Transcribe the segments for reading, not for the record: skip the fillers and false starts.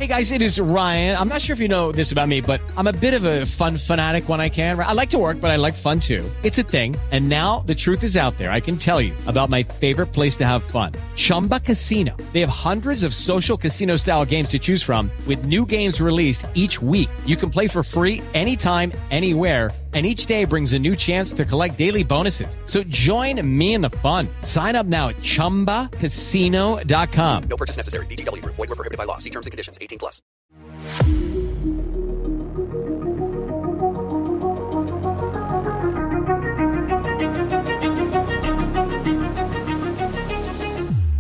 Hey guys, it is Ryan. I'm not sure if you know this about me, but I'm a bit of a fun fanatic when I can. I like to work, but I like fun too. It's a thing. And now the truth is out there. I can tell you about my favorite place to have fun. Chumba Casino. They have hundreds of social casino style games to choose from with new games released each week. You can play for free anytime, anywhere. And each day brings a new chance to collect daily bonuses. So join me in the fun. Sign up now at ChumbaCasino.com. No purchase necessary. VGW Group. Void where prohibited by law. See terms and conditions. 18+.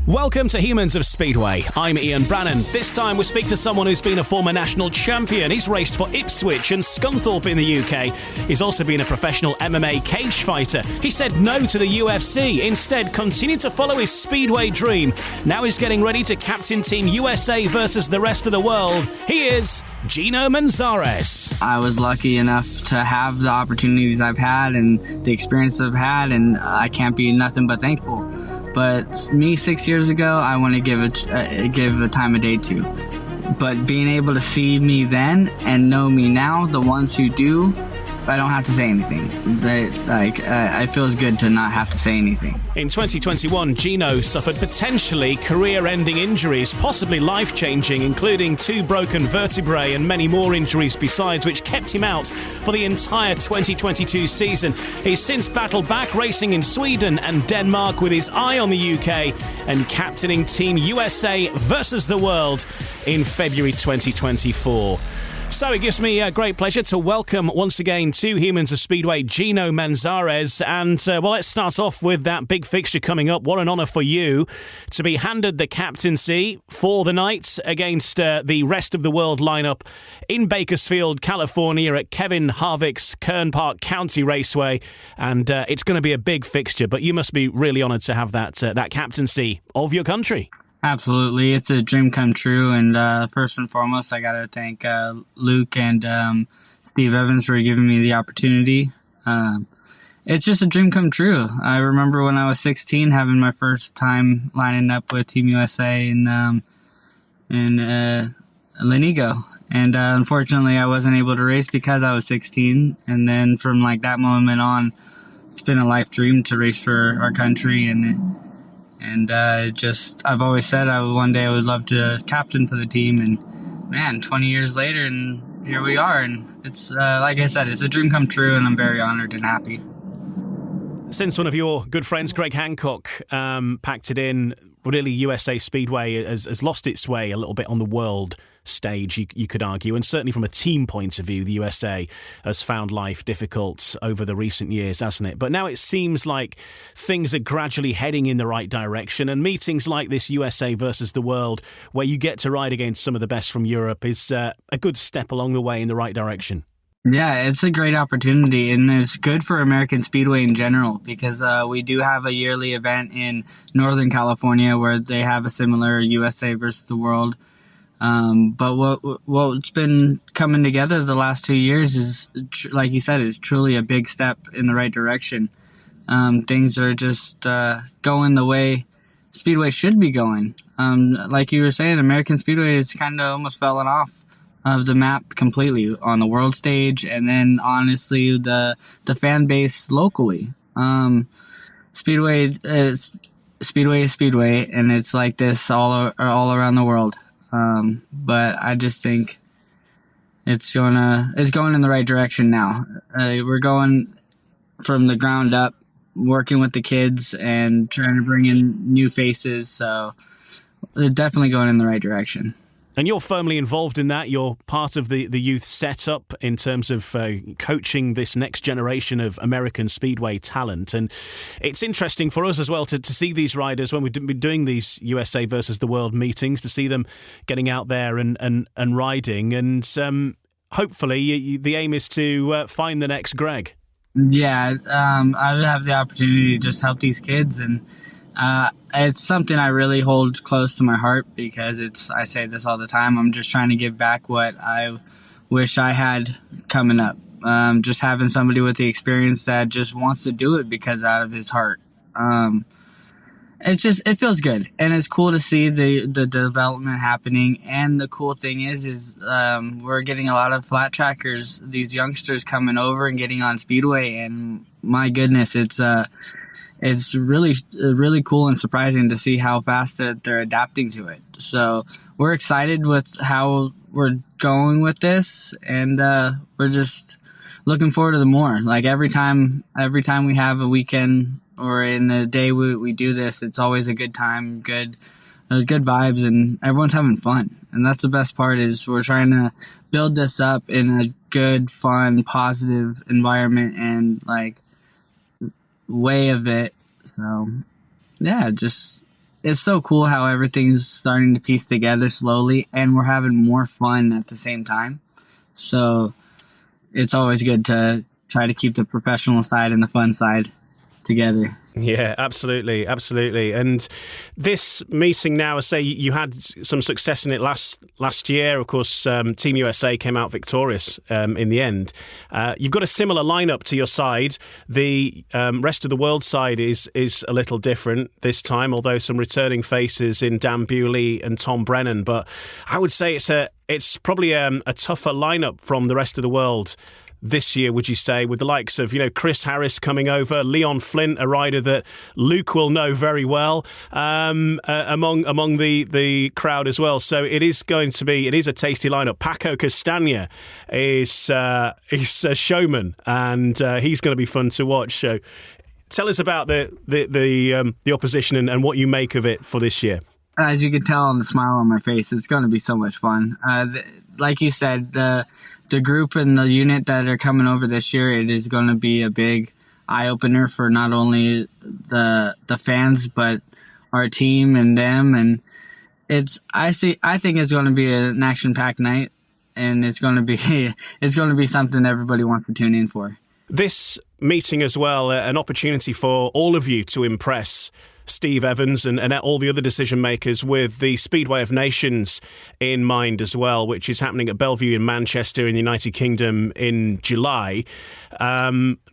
Welcome to Humans of Speedway. I'm Ian Brannan. This time we speak to someone who's been a former national champion. He's raced for Ipswich and Scunthorpe in the UK. He's also been a professional MMA cage fighter. He said no to the UFC, instead continued to follow his Speedway dream. Now he's getting ready to captain Team USA versus the rest of the world. He is Gino Manzares. I was lucky enough to have the opportunities I've had and the experience I've had, and I can't be nothing but thankful. But me 6 years ago, I want to give a time of day to. But being able to see me then and know me now, the ones who do, I don't have to say anything. It feels good to not have to say anything. In 2021, Gino suffered potentially career-ending injuries, possibly life-changing, including 2 broken vertebrae and many more injuries besides, which kept him out for the entire 2022 season. He's since battled back, racing in Sweden and Denmark with his eye on the UK and captaining Team USA versus the world in February 2024. So it gives me a great pleasure to welcome once again to Humans of Speedway, Gino Manzares. And, let's start off with that big fixture coming up. What an honour for you to be handed the captaincy for the night against the rest of the world lineup in Bakersfield, California at Kevin Harvick's Kern Park County Raceway. And it's going to be a big fixture, but you must be really honoured to have that captaincy of your country. Absolutely. It's a dream come true. And first and foremost, I got to thank Luke and Steve Evans for giving me the opportunity. It's just a dream come true. I remember when I was 16 having my first time lining up with Team USA in Lenigo. And unfortunately, I wasn't able to race because I was 16. And then from that moment on, it's been a life dream to race for our country. And I've always said one day I would love to captain for the team. And man, 20 years later, and here we are. And it's, like I said, it's a dream come true, and I'm very honored and happy. Since one of your good friends, Greg Hancock, packed it in, really USA Speedway has lost its way a little bit on the world stage, you could argue, and certainly from a team point of view, the USA has found life difficult over the recent years, hasn't it? But now it seems like things are gradually heading in the right direction, and meetings like this USA versus the world, where you get to ride against some of the best from Europe, is a good step along the way in the right direction. Yeah, it's a great opportunity, and it's good for American Speedway in general, because we do have a yearly event in Northern California where they have a similar USA versus the world. But what's been coming together the last 2 years is, like you said, is truly a big step in the right direction. Things are just going the way Speedway should be going. Like you were saying, American Speedway has kind of almost fallen off of the map completely on the world stage, and then honestly the fan base locally. Speedway is Speedway, and it's like this all around the world. But I just think it's going in the right direction now. We're going from the ground up, working with the kids and trying to bring in new faces. So they're definitely going in the right direction. And you're firmly involved in that. You're part of the youth setup in terms of coaching this next generation of American Speedway talent. And it's interesting for us as well to see these riders when we've been doing these USA versus the world meetings, to see them getting out there and riding. And hopefully the aim is to find the next Greg. Yeah, I have the opportunity to just help these kids, and it's something I really hold close to my heart, because I say this all the time, I'm just trying to give back what I wish I had coming up. Just having somebody with the experience that just wants to do it because out of his heart. it feels good, and it's cool to see the development happening. And the cool thing is we're getting a lot of flat trackers, these youngsters coming over and getting on Speedway, and my goodness, it's really cool and surprising to see how fast that they're adapting to it. So we're excited with how we're going with this, and we're just looking forward to the more. Like every time we have a weekend or in a day we do this, it's always a good time, there's good vibes, and everyone's having fun. And that's the best part, is we're trying to build this up in a good, fun, positive environment and like way of it. So yeah, it's so cool how everything's starting to piece together slowly, and we're having more fun at the same time. So it's always good to try to keep the professional side and the fun side together. Yeah, absolutely. And this meeting now, I say you had some success in it last year. Of course, Team USA came out victorious in the end. You've got a similar lineup to your side. The rest of the world side is a little different this time, although some returning faces in Dan Bewley and Tom Brennan. But I would say it's probably a tougher lineup from the rest of the world this year, would you say, with the likes of, Chris Harris coming over, Leon Flint, a rider that Luke will know very well, among the crowd as well. So it is a tasty lineup. Paco Castagna is a showman, and he's going to be fun to watch. So tell us about the opposition and what you make of it for this year. As you can tell on the smile on my face, it's going to be so much fun. Like you said, the group and the unit that are coming over this year, it is going to be a big eye-opener for not only the fans, but our team and them. And I think it's going to be an action-packed night, and it's going to be something everybody wants to tune in for. This meeting as well, an opportunity for all of you to impress Steve Evans and all the other decision makers with the Speedway of Nations in mind as well, which is happening at Bellevue in Manchester in the United Kingdom in July.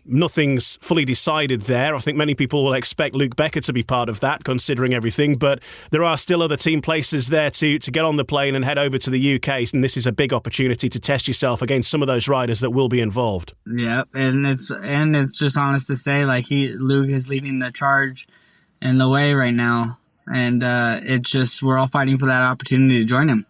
Nothing's fully decided there. I think many people will expect Luke Becker to be part of that, considering everything, but there are still other team places there to get on the plane and head over to the UK, and this is a big opportunity to test yourself against some of those riders that will be involved. Yeah, and it's just honest to say, like Luke is leading the charge in the way right now, and we're all fighting for that opportunity to join him.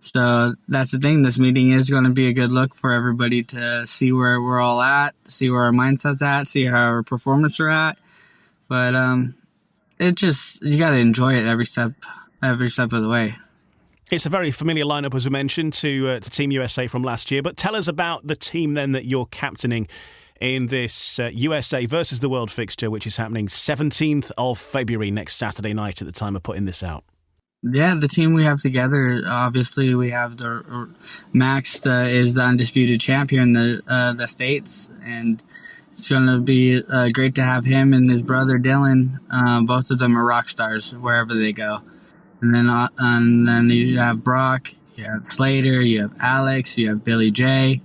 So that's the thing. This meeting is going to be a good look for everybody to see where we're all at, see where our mindset's at, see how our performance are at. But you got to enjoy it every step of the way. It's a very familiar lineup, as we mentioned, to Team USA from last year. But tell us about the team then that you're captaining in this USA versus the world fixture, which is happening 17th of February, next Saturday night at the time of putting this out. Yeah, the team we have together, obviously we have Max is the undisputed champion in the States, and it's going to be great to have him and his brother Dylan. Both of them are rock stars wherever they go. And then you have Brock, you have Slater, you have Alex, you have Billy J.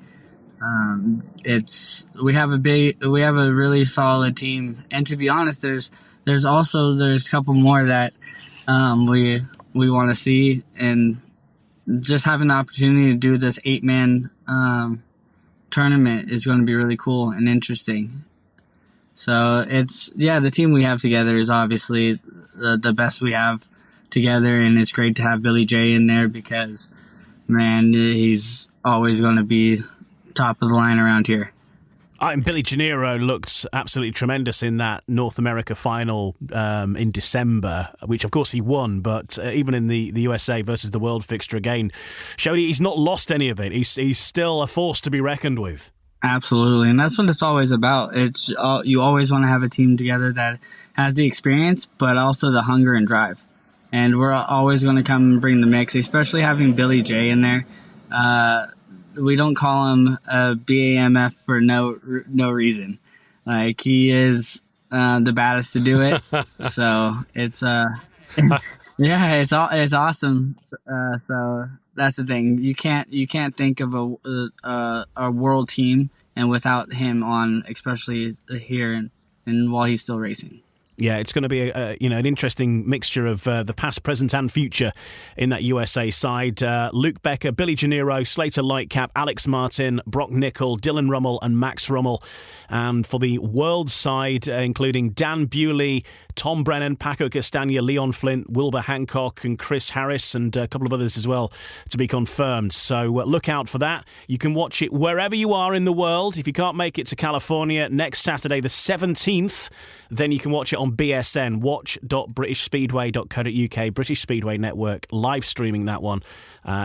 We have a really solid team, and to be honest, there's a couple more that we want to see, and just having the opportunity to do this 8-man tournament is going to be really cool and interesting. So the team we have together is obviously the best we have together, and it's great to have Billy J in there because, man, he's always going to be top of the line around here. And Billy Gennaro looked absolutely tremendous in that North America final in December, which of course he won, but even in the USA versus the world fixture again, showed he's not lost any of it. He's still a force to be reckoned with. Absolutely, and that's what it's always about. You always want to have a team together that has the experience, but also the hunger and drive. And we're always going to come and bring the mix, especially having Billy J in there. We don't call him a BAMF for no reason. Like, he is the baddest to do it. So it's it's awesome. So that's the thing. You can't think of a world team and without him on, especially here and while he's still racing. Yeah, it's going to be an interesting mixture of the past, present, and future in that USA side. Luke Becker, Billy Janiro, Slater Lightcap, Alex Martin, Brock Nickel, Dylan Rummel, and Max Rummel. And for the world side, including Dan Bewley, Tom Brennan, Paco Castagna, Leon Flint, Wilbur Hancock, and Chris Harris, and a couple of others as well to be confirmed. So look out for that. You can watch it wherever you are in the world. If you can't make it to California next Saturday, the 17th, then you can watch it on BSN, watch.britishspeedway.co.uk, British Speedway Network, live streaming that one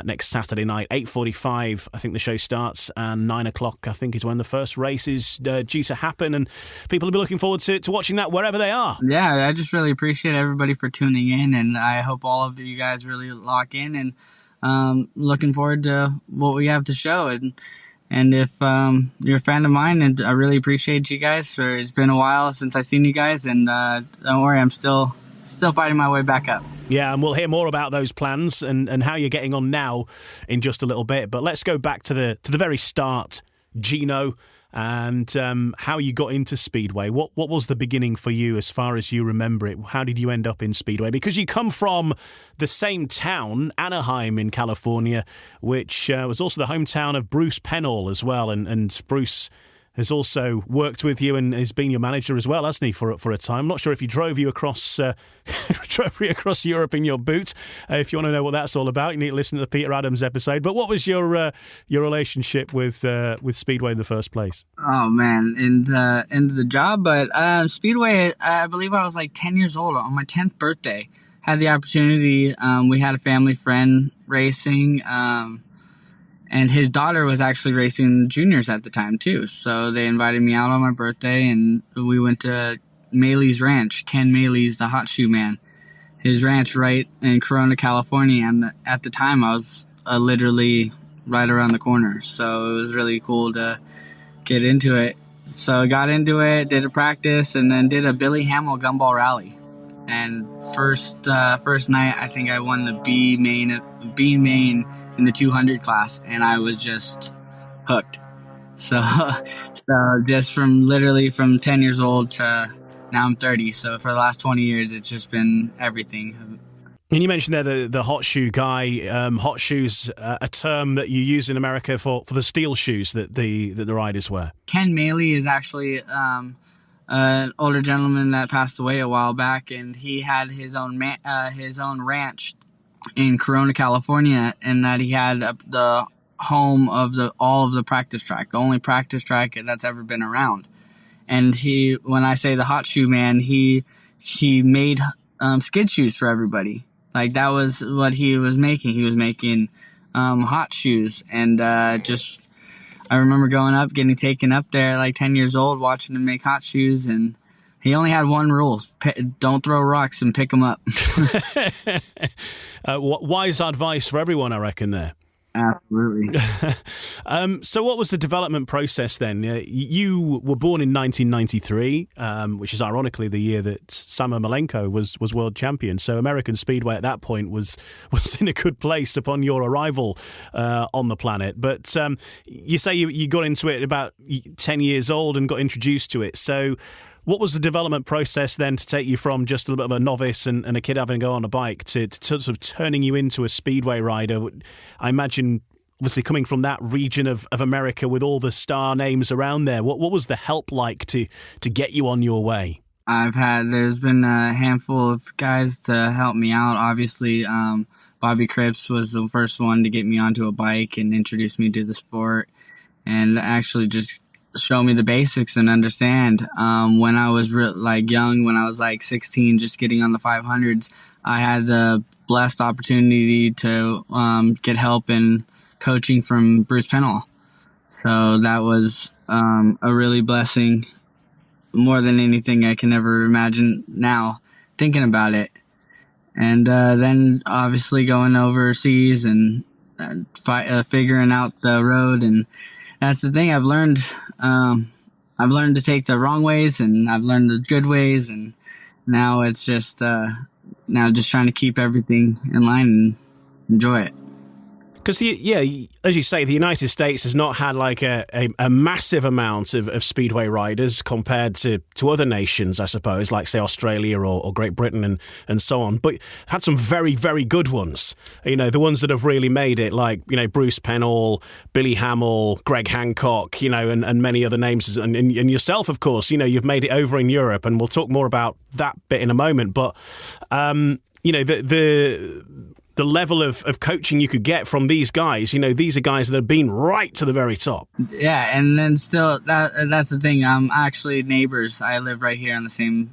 next Saturday night, 8:45, I think the show starts, and 9 o'clock, I think, is when the first race is due to happen, and people will be looking forward to watching that wherever they are. Yeah, I just really appreciate everybody for tuning in, and I hope all of you guys really lock in, and looking forward to what we have to show. And if you're a fan of mine, and I really appreciate you guys. It's been a while since I've seen you guys, and don't worry, I'm still fighting my way back up. Yeah, and we'll hear more about those plans and how you're getting on now in just a little bit. But let's go back to the very start, Gino, and how you got into Speedway. What was the beginning for you as far as you remember it? How did you end up in Speedway? Because you come from the same town, Anaheim in California, which was also the hometown of Bruce Penhall as well. And Bruce has also worked with you and has been your manager as well, hasn't he, for a time? I'm not sure if he drove you across across Europe in your boot. If you want to know what that's all about, you need to listen to the Peter Adams episode. But what was your relationship with Speedway in the first place? Oh man, into the job, but Speedway, I believe I was like 10 years old on my 10th birthday. Had the opportunity. We had a family friend racing. And his daughter was actually racing juniors at the time, too. So they invited me out on my birthday, and we went to Maley's Ranch, Ken Maley's, the hot shoe man. His ranch right in Corona, California. And at the time, I was literally right around the corner. So it was really cool to get into it. So I got into it, did a practice, and then did a Billy Hamill gumball rally. And first night, I think I won the B main in the 200 class, and I was just hooked. So just from 10 years old to now I'm 30. So for the last 20 years, it's just been everything. And you mentioned there the hot shoe guy. Hot shoes, a term that you use in America for the steel shoes that the riders wear. Ken Maley is actually an older gentleman that passed away a while back, and he had his own ranch in Corona, California, and that he had the home of all of the practice track, the only practice track that's ever been around. And when I say the hot shoe man, he made skid shoes for everybody. Like that was what he was making. He was making hot shoes, and I remember going up, getting taken up there like 10 years old, watching him make hot shoes, and he only had one rule: don't throw rocks and pick them up. Wise advice for everyone, I reckon, there. Absolutely. So what was the development process then? You were born in 1993, which is ironically the year that Samo Malenko was world champion. So American Speedway at that point was in a good place upon your arrival on the planet. But you say you got into it about 10 years old and got introduced to it. So what was the development process then to take you from just a little bit of a novice and a kid having to go on a bike to sort of turning you into a Speedway rider? I imagine, obviously, coming from that region of America with all the star names around there, what was the help like to get you on your way? There's been a handful of guys to help me out. Obviously, Bobby Cripps was the first one to get me onto a bike and introduce me to the sport, and actually just show me the basics and understand. When I was young, when I was like 16, just getting on the 500s, I had the blessed opportunity to get help in coaching from Bruce Penhall. So that was a really blessing, more than anything I can ever imagine now, thinking about it. And then obviously going overseas and figuring out the road, and that's the thing. I've learned to take the wrong ways, and I've learned the good ways, and now it's just trying to keep everything in line and enjoy it. Because, as you say, the United States has not had like a massive amount of speedway riders compared to other nations, I suppose, like, say, Australia or Great Britain and so on. But had some very, very good ones. You know, the ones that have really made it, like, you know, Bruce Penhall, Billy Hamill, Greg Hancock, you know, and many other names. And yourself, of course, you know, you've made it over in Europe. And we'll talk more about that bit in a moment. But, you know, the level of coaching you could get from these guys, you know, these are guys that have been right to the very top. Yeah, and then still, that's the thing. I'm actually neighbors. I live right here in the same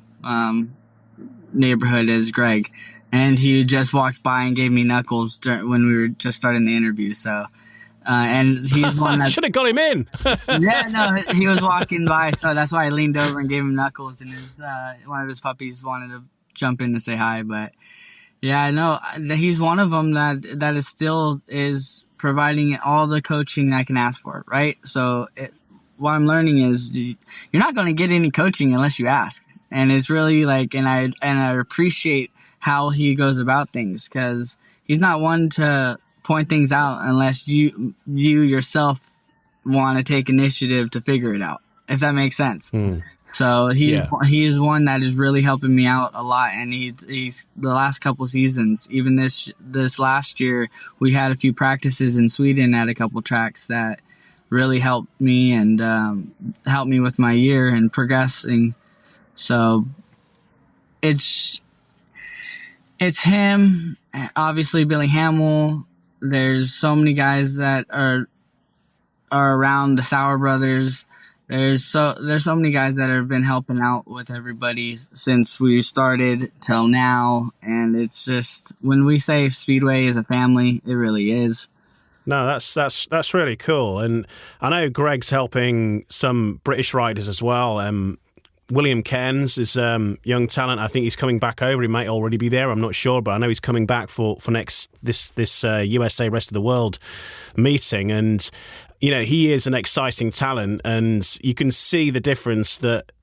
neighborhood as Greg, and he just walked by and gave me knuckles when we were just starting the interview. So, and he's one that should have got him in. Yeah, no, he was walking by, so that's why I leaned over and gave him knuckles, and one of his puppies wanted to jump in to say hi, but. Yeah, I know. He's one of them that is still providing all the coaching I can ask for, right? So what I'm learning is you're not going to get any coaching unless you ask. And it's really like, and I appreciate how he goes about things, because he's not one to point things out unless you yourself want to take initiative to figure it out, if that makes sense. So he is one that is really helping me out a lot, and he's the last couple seasons, even this last year, we had a few practices in Sweden at a couple tracks that really helped me and helped me with my year and progressing. So it's him, obviously Billy Hamill. There's so many guys that are around, the Sauer brothers. There's so many guys that have been helping out with everybody since we started till now, and it's just, when we say Speedway is a family, it really is. No, that's really cool, and I know Greg's helping some British riders as well. William Cairns is young talent. I think he's coming back over. He might already be there. I'm not sure, but I know he's coming back for this USA Rest of the World meeting, and. You know, he is an exciting talent, and you can see the difference that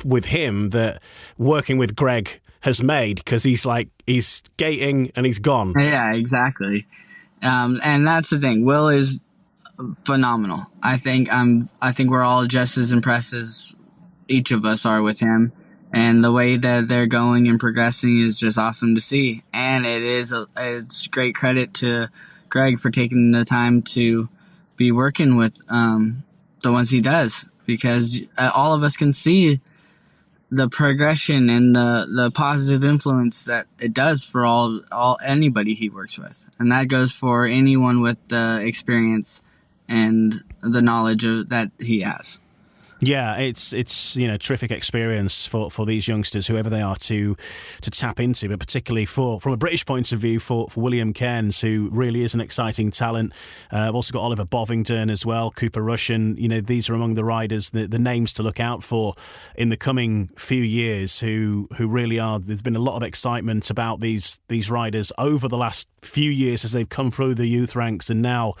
with him that working with Greg has made, because he's gating and he's gone. Yeah, exactly. And that's the thing. Will is phenomenal. I think we're all just as impressed as each of us are with him, and the way that they're going and progressing is just awesome to see. And it's great credit to Greg for taking the time to be working with the ones he does, because all of us can see the progression and the positive influence that it does for anybody he works with, and that goes for anyone with the experience and the knowledge that he has. Yeah, it's terrific experience for these youngsters, whoever they are, to tap into, but particularly from a British point of view for William Cairns, who really is an exciting talent. I've also got Oliver Bovingdon as well, Cooper Russian. You know, these are among the riders, the names to look out for in the coming few years, who really are. There's been a lot of excitement about these riders over the last few years as they've come through the youth ranks, and now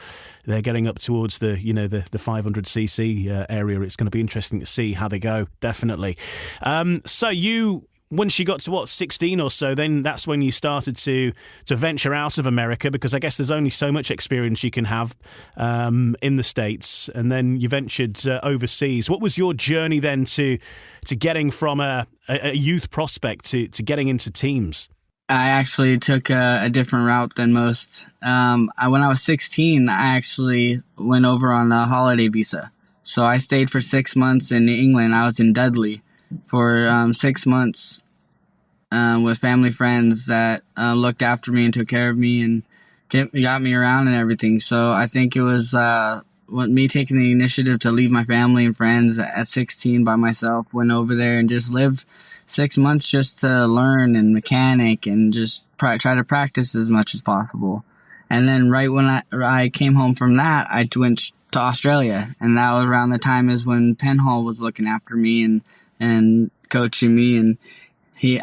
they're getting up towards the 500cc area. It's going to be interesting to see how they go, definitely. So once you got to 16 or so, then that's when you started to venture out of America, because I guess there's only so much experience you can have in the States, and then you ventured overseas. What was your journey then to getting from a youth prospect to getting into teams? I actually took a different route than most. When I was 16, I actually went over on a holiday visa. So I stayed for 6 months in England. I was in Dudley for 6 months with family friends that looked after me and took care of me and got me around and everything. So I think it was me taking the initiative to leave my family and friends at 16 by myself, went over there and just lived 6 months just to learn and mechanic and just try to practice as much as possible. And then right when I came home from that, I went to Australia, and that was around the time is when Penhall was looking after me and coaching me. And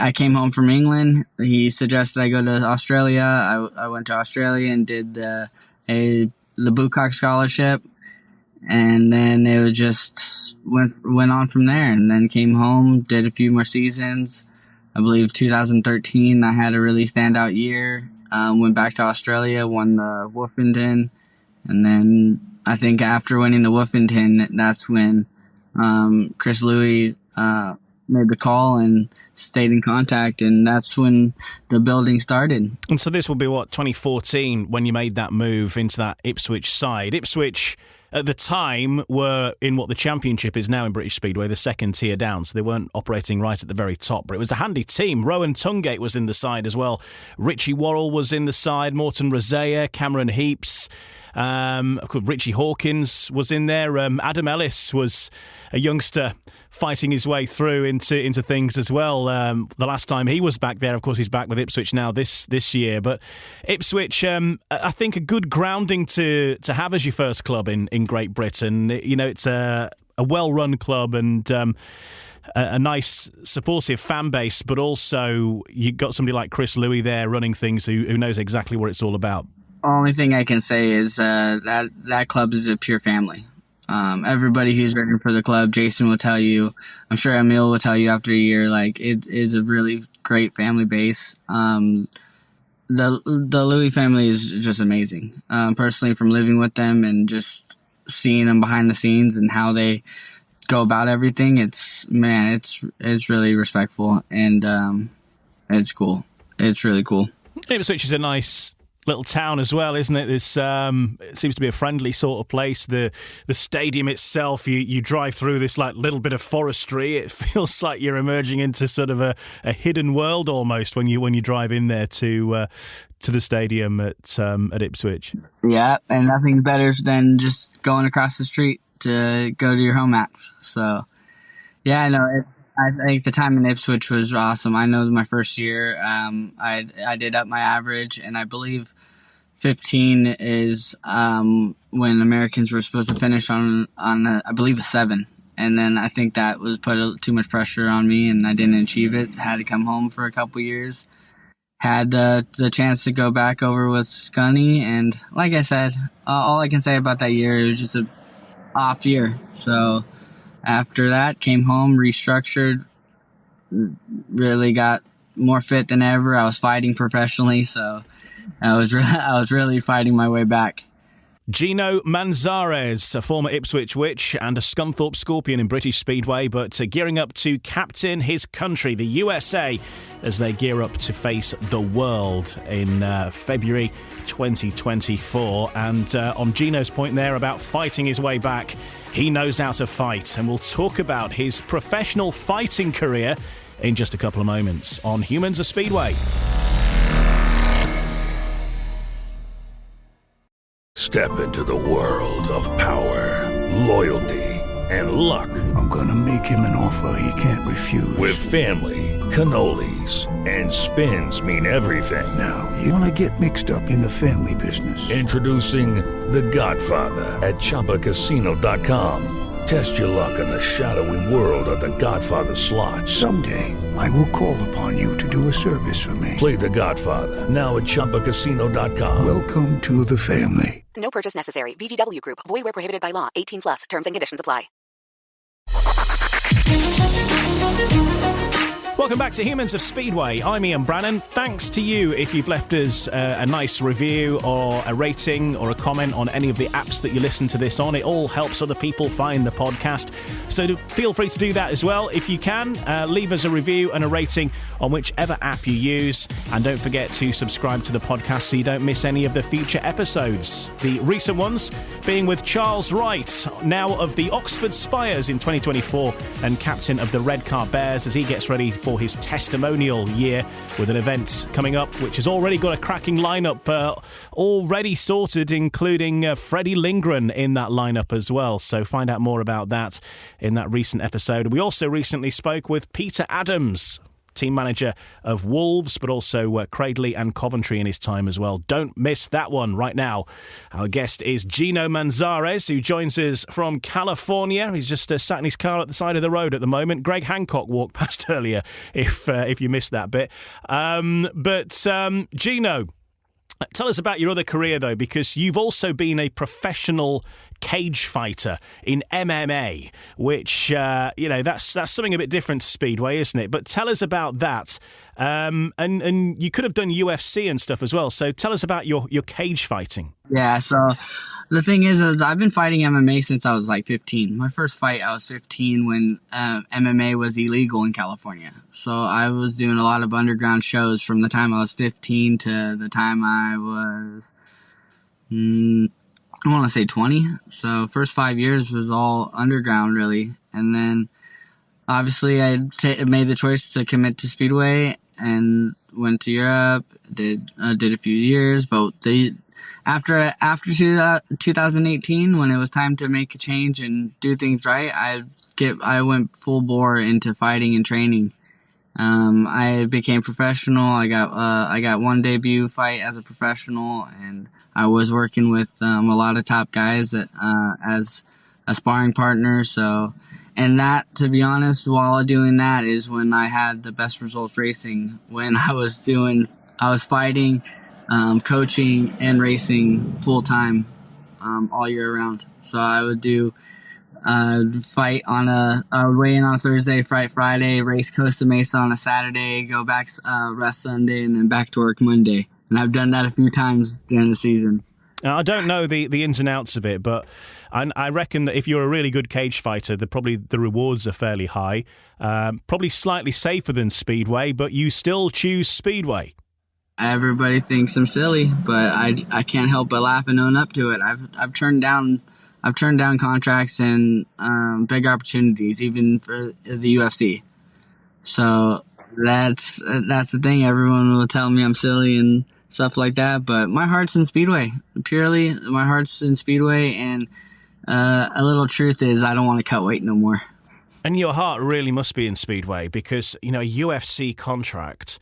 I came home from England. He suggested I go to Australia. I went to Australia and did the Bucock Scholarship, and then it was just went on from there. And then came home, did a few more seasons. I believe 2013 I had a really standout year. Went back to Australia, won the Woofenden, And then I think after winning the Woofington, that's when Chris Louis made the call and stayed in contact, and that's when the building started. And so this will be, 2014 when you made that move into that Ipswich side. Ipswich at the time were in what the championship is now in British Speedway, the second tier down, so they weren't operating right at the very top, but it was a handy team. Rowan Tungate was in the side as well. Richie Worrell was in the side, Morton Rosea, Cameron Heaps. Of course, Richie Hawkins was in there. Adam Ellis was a youngster fighting his way through into things as well. The last time he was back there, of course, he's back with Ipswich now this year. But Ipswich, I think, a good grounding to have as your first club in Great Britain. You know, it's a well-run club and a nice supportive fan base, but also you've got somebody like Chris Louis there running things who knows exactly what it's all about. Only thing I can say is that club is a pure family. Everybody who's working for the club, Jason will tell you, I'm sure Emil will tell you after a year, like, it is a really great family base. The Louis family is just amazing. Personally, from living with them and just seeing them behind the scenes and how they go about everything, it's really respectful and it's cool. It's really cool. Ipswich is a nice little town as well, isn't it? This it seems to be a friendly sort of place. The stadium itself, you drive through this like little bit of forestry. It feels like you're emerging into sort of a hidden world almost when you drive in there to the stadium at Ipswich. Yeah, and nothing better than just going across the street to go to your home match. So, yeah, no, I think the time in Ipswich was awesome. I know my first year, I did up my average, and I believe 15 is when Americans were supposed to finish on I believe a 7. And then I think that was put too much pressure on me, and I didn't achieve it. Had to come home for a couple years. Had the chance to go back over with Scunny, and like I said, all I can say about that year, it was just a off year. So after that, came home, restructured, really got more fit than ever. I was fighting professionally, so I was really fighting my way back. Gino Manzares, a former Ipswich Witch and a Scunthorpe Scorpion in British Speedway, but gearing up to captain his country, the USA, as they gear up to face the world in February 2024. And on Gino's point there about fighting his way back, he knows how to fight, and we'll talk about his professional fighting career in just a couple of moments on Humans of Speedway. Step into the world of power, loyalty, and luck. I'm gonna make him an offer he can't refuse. With family, cannolis, and spins mean everything. Now, you wanna get mixed up in the family business. Introducing The Godfather at ChumbaCasino.com. Test your luck in the shadowy world of The Godfather slot. Someday, I will call upon you to do a service for me. Play The Godfather now at ChumbaCasino.com. Welcome to the family. No purchase necessary. VGW Group. Void where prohibited by law. 18 plus. Terms and conditions apply. Welcome back to Humans of Speedway. I'm Ian Brannan. Thanks to you if you've left us a nice review or a rating or a comment on any of the apps that you listen to this on. It all helps other people find the podcast. So feel free to do that as well. If you can, leave us a review and a rating on whichever app you use. And don't forget to subscribe to the podcast so you don't miss any of the future episodes. The recent ones being with Charles Wright, now of the Oxford Spires in 2024 and captain of the Red Car Bears as he gets ready for his testimonial year with an event coming up which has already got a cracking lineup already sorted, including Freddie Lindgren in that lineup as well. So find out more about that in that recent episode. We also recently spoke with Peter Adams, team manager of Wolves, but also Cradley and Coventry in his time as well. Don't miss that one right now. Our guest is Gino Manzares, who joins us from California. He's just sat in his car at the side of the road at the moment. Greg Hancock walked past earlier, if you missed that bit. Gino, tell us about your other career, though, because you've also been a professional cage fighter in MMA, which, that's something a bit different to Speedway, isn't it? But tell us about that. And you could have done UFC and stuff as well. So tell us about your cage fighting. Yeah, so The thing is I've been fighting MMA since I was like 15. My first fight, I was 15 when MMA was illegal in California. So I was doing a lot of underground shows from the time I was 15 to the time I was, I want to say 20. So first 5 years was all underground, really. And then obviously I made the choice to commit to Speedway and went to Europe, did a few years, but after 2018, when it was time to make a change and do things right, I went full bore into fighting and training. I became professional. I got one debut fight as a professional, and I was working with a lot of top guys as a sparring partner. So, and that, to be honest, while doing that is when I had the best results racing. When I was fighting, coaching and racing full time, all year round. So I would do, I would weigh in on a Thursday, fight Friday, race Costa Mesa on a Saturday, go back, rest Sunday, and then back to work Monday. And I've done that a few times during the season. Now, I don't know the ins and outs of it, but I reckon that if you're a really good cage fighter, the rewards are fairly high, probably slightly safer than Speedway, but you still choose Speedway. Everybody thinks I'm silly, but I can't help but laugh and own up to it. I've turned down contracts and big opportunities, even for the UFC. So that's the thing. Everyone will tell me I'm silly and stuff like that, but my heart's in Speedway. Purely, my heart's in Speedway, and a little truth is I don't want to cut weight no more. And your heart really must be in Speedway because, a UFC contract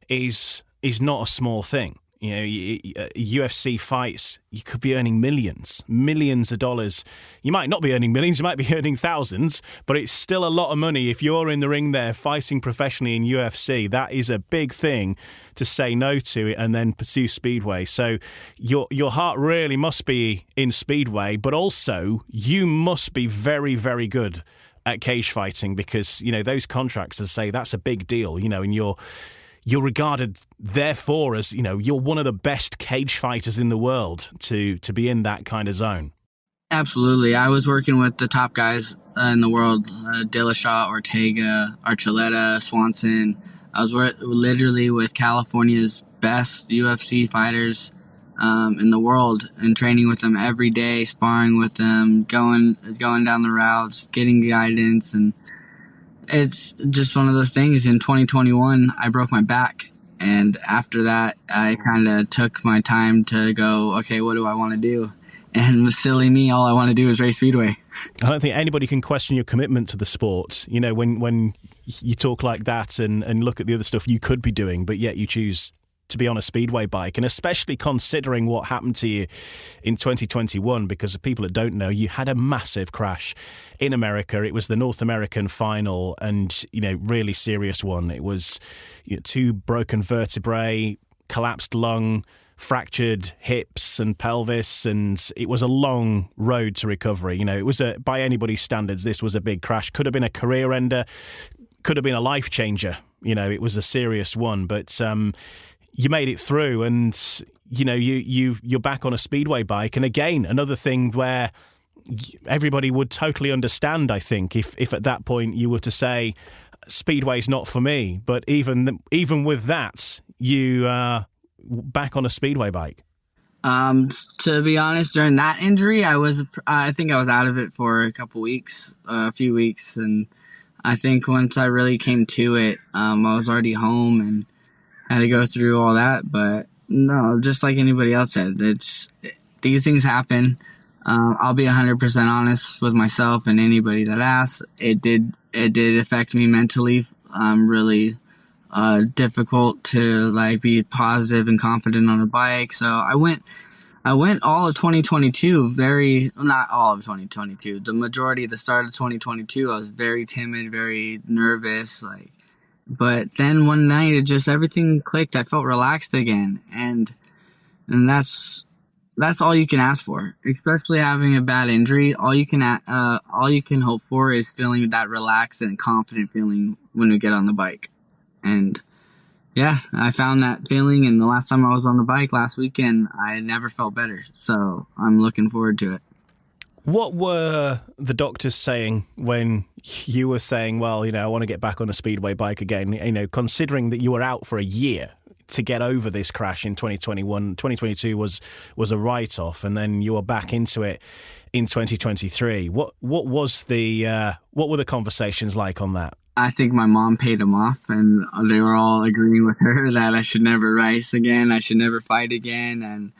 is not a small thing. UFC fights, you could be earning millions of dollars. You might not be earning millions, you might be earning thousands, but it's still a lot of money if you're in the ring there fighting professionally in UFC. That is a big thing to say no to it and then pursue Speedway. So your heart really must be in Speedway, but also you must be very, very good at cage fighting because, those contracts, as I say, that's a big deal, and you're regarded, therefore, as, you're one of the best cage fighters in the world to be in that kind of zone. Absolutely. I was working with the top guys in the world, Dillashaw, Ortega, Archuleta, Swanson. I was literally with California's best UFC fighters in the world and training with them every day, sparring with them, going down the routes, getting guidance, and it's just one of those things. In 2021, I broke my back. And after that, I kind of took my time to go, okay, what do I want to do? And silly me, all I want to do is race Speedway. I don't think anybody can question your commitment to the sport. When you talk like that and look at the other stuff you could be doing, but yet you choose to be on a Speedway bike, and especially considering what happened to you in 2021, because of people that don't know, you had a massive crash in America. It was the North American final and, really serious one. It was 2 broken vertebrae, collapsed lung, fractured hips and pelvis, and it was a long road to recovery. It was by anybody's standards, this was a big crash. Could have been a career ender, could have been a life changer. It was a serious one, but you made it through, and you're back on a Speedway bike. And again, another thing where everybody would totally understand, I think, if at that point you were to say Speedway's not for me. But even with that, you are back on a Speedway bike. To be honest, during that injury, I think I was out of it for a few weeks, and I think once I really came to it, I was already home and had to go through all that. But no, just like anybody else said, these things happen. I'll be 100% honest with myself and anybody that asks. It did affect me mentally. Really difficult to be positive and confident on a bike. So I went all of 2022, not all of 2022, the majority, the start of 2022, I was very timid, very nervous, but then one night everything clicked. I felt relaxed again. And that's all you can ask for, especially having a bad injury. All you can hope for is feeling that relaxed and confident feeling when you get on the bike. And Yeah, I found that feeling, and the last time I was on the bike last weekend, I never felt better. So I'm looking forward to it. What were the doctors saying when you were saying, well, I want to get back on a Speedway bike again, considering that you were out for a year to get over this crash in 2021, 2022 was a write-off, and then you were back into it in 2023. What were the conversations like on that? I think my mom paid them off, and they were all agreeing with her that I should never race again, I should never fight again,